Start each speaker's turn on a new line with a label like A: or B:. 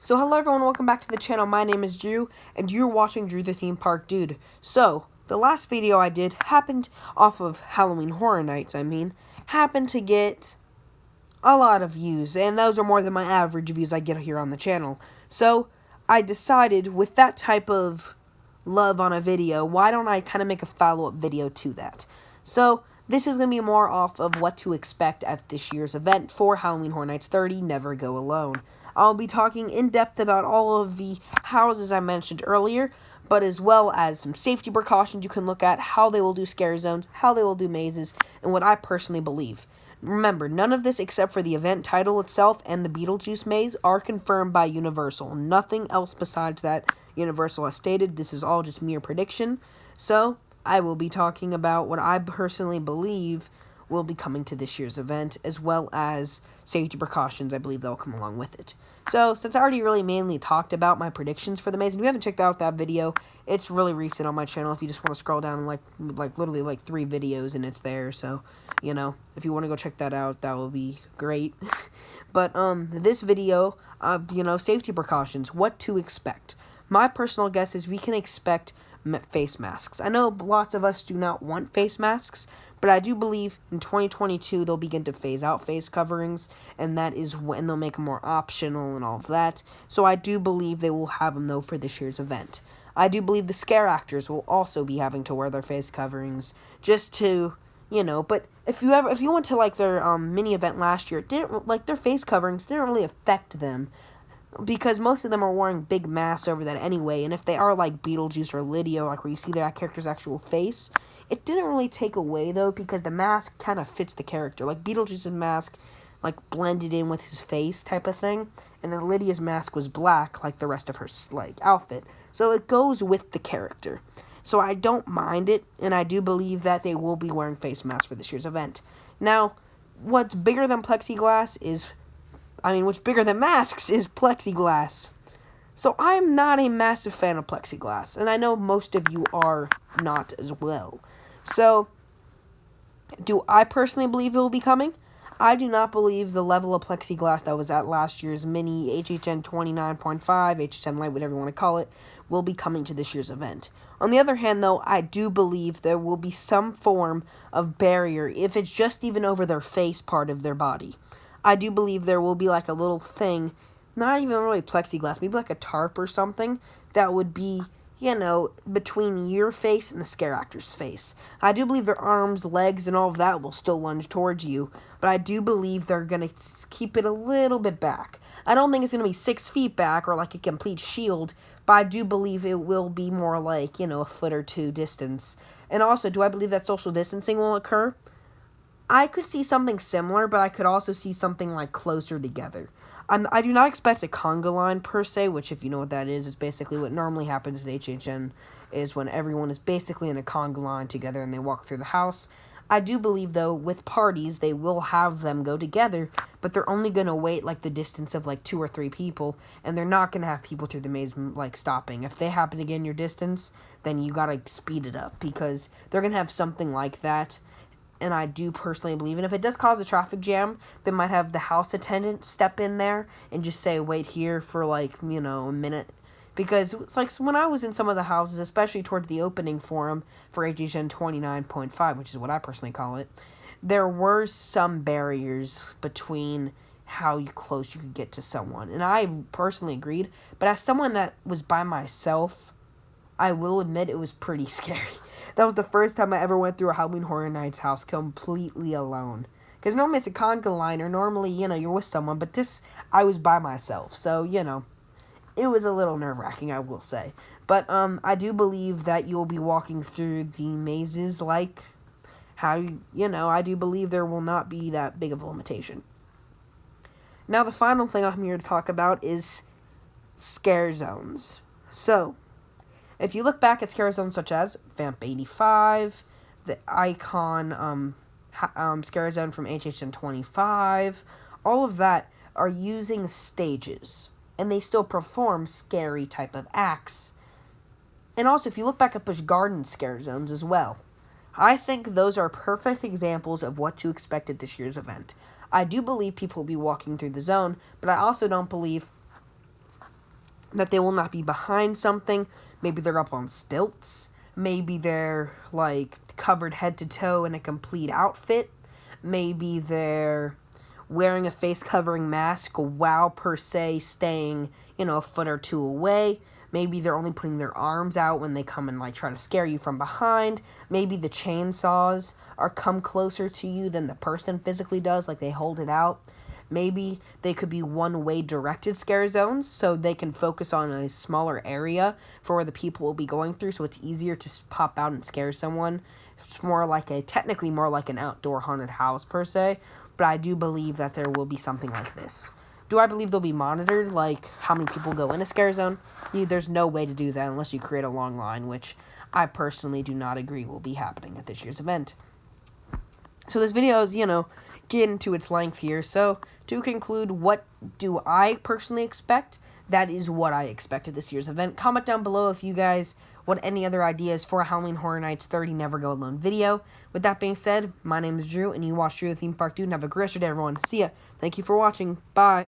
A: So hello everyone, welcome back to the channel. My name is Drew, and you're watching Drew the Theme Park Dude. So, the last video I did happened off of Halloween Horror Nights, happened to get a lot of views, and those are more than my average views I get here on the channel. So, I decided, with that type of love on a video, why don't I kind of make a follow-up video to that? So, this is going to be more off of what to expect at this year's event for Halloween Horror Nights 30, Never Go Alone. I'll be talking in depth about all of the houses I mentioned earlier, but as well as some safety precautions you can look at, how they will do scare zones, how they will do mazes, and what I personally believe. Remember, none of this except for the event title itself and the Beetlejuice maze are confirmed by Universal. Nothing else besides that Universal has stated. This is all just mere prediction. So, I will be talking about what I personally believe will be coming to this year's event, as well as safety precautions I believe that will come along with it. So, since I already really mainly talked about my predictions for the maze, and if you haven't checked out that video, it's really recent on my channel. If you just want to scroll down, literally 3 videos, and it's there. So, if you want to go check that out, that will be great. But, this video, safety precautions, what to expect. My personal guess is we can expect face masks. I know lots of us do not want face masks, but I do believe in 2022 they'll begin to phase out face coverings, and that is when they'll make them more optional and all of that. So I do believe they will have them, though, for this year's event. I do believe the scare actors will also be having to wear their face coverings, just to, but if you went to, their mini event last year, their face coverings didn't really affect them, because most of them are wearing big masks over that anyway, and if they are like Beetlejuice or Lydia, where you see that character's actual face, it didn't really take away, though, because the mask kind of fits the character. Like, Beetlejuice's mask, blended in with his face type of thing, and then Lydia's mask was black, like the rest of her, outfit. So it goes with the character. So I don't mind it, and I do believe that they will be wearing face masks for this year's event. Now, what's bigger than plexiglass is, what's bigger than masks is plexiglass. So I'm not a massive fan of plexiglass, and I know most of you are not as well. So, do I personally believe it will be coming? I do not believe the level of plexiglass that was at last year's mini HHN29.5, HHN Light, whatever you want to call it, will be coming to this year's event. On the other hand, though, I do believe there will be some form of barrier, if it's just even over their face part of their body. I do believe there will be like a little thing, not even really plexiglass, maybe like a tarp or something, that would be, between your face and the scare actor's face. I do believe their arms, legs, and all of that will still lunge towards you, but I do believe they're going to keep it a little bit back. I don't think it's going to be 6 feet back or like a complete shield, but I do believe it will be more like, a foot or 2 distance. And also, do I believe that social distancing will occur? I could see something similar, but I could also see something closer together. I do not expect a conga line per se, which if you know what that is, it's basically what normally happens at HHN, is when everyone is basically in a conga line together and they walk through the house. I do believe, though, with parties, they will have them go together, but they're only going to wait, the distance of, 2 or 3 people, and they're not going to have people through the maze, stopping. If they happen to get in your distance, then you got to speed it up, because they're going to have something like that. And I do personally believe, and if it does cause a traffic jam, they might have the house attendant step in there and just say, wait here for, a minute. Because, when I was in some of the houses, especially towards the opening forum for HHN 29.5, which is what I personally call it, there were some barriers between how close you could get to someone. And I personally agreed, but as someone that was by myself, I will admit it was pretty scary. That was the first time I ever went through a Halloween Horror Nights house completely alone. Because normally it's a conga line, or normally, you're with someone, but this, I was by myself. So, it was a little nerve-wracking, I will say. But, I do believe that you'll be walking through the mazes how, I do believe there will not be that big of a limitation. Now, the final thing I'm here to talk about is scare zones. So, if you look back at scare zones such as Vamp 85, the Icon scare zone from HHN25, all of that are using stages, and they still perform scary type of acts. And also, if you look back at Busch Garden scare zones as well, I think those are perfect examples of what to expect at this year's event. I do believe people will be walking through the zone, but I also don't believe that they will not be behind something. Maybe they're up on stilts. Maybe they're, like, covered head to toe in a complete outfit. Maybe they're wearing a face covering mask while per se staying, a foot or two away. Maybe they're only putting their arms out when they come and, like, try to scare you from behind. Maybe the chainsaws are come closer to you than the person physically does, like they hold it out. Maybe they could be one-way directed scare zones, so they can focus on a smaller area for where the people will be going through, so it's easier to pop out and scare someone. It's technically more like an outdoor haunted house per se, but I do believe that there will be something like this. Do I believe they'll be monitored, like how many people go in a scare zone? There's no way to do that unless you create a long line, which I personally do not agree will be happening at this year's event. So this video is, getting to its length here. So to conclude, what do I personally expect? That is what I expect at this year's event. Comment down below if you guys want any other ideas for a Halloween Horror Nights 30 Never Go Alone video. With that being said, my name is Drew, and you watched Drew the Theme Park Dude, and have a great day, everyone. See ya. Thank you for watching. Bye.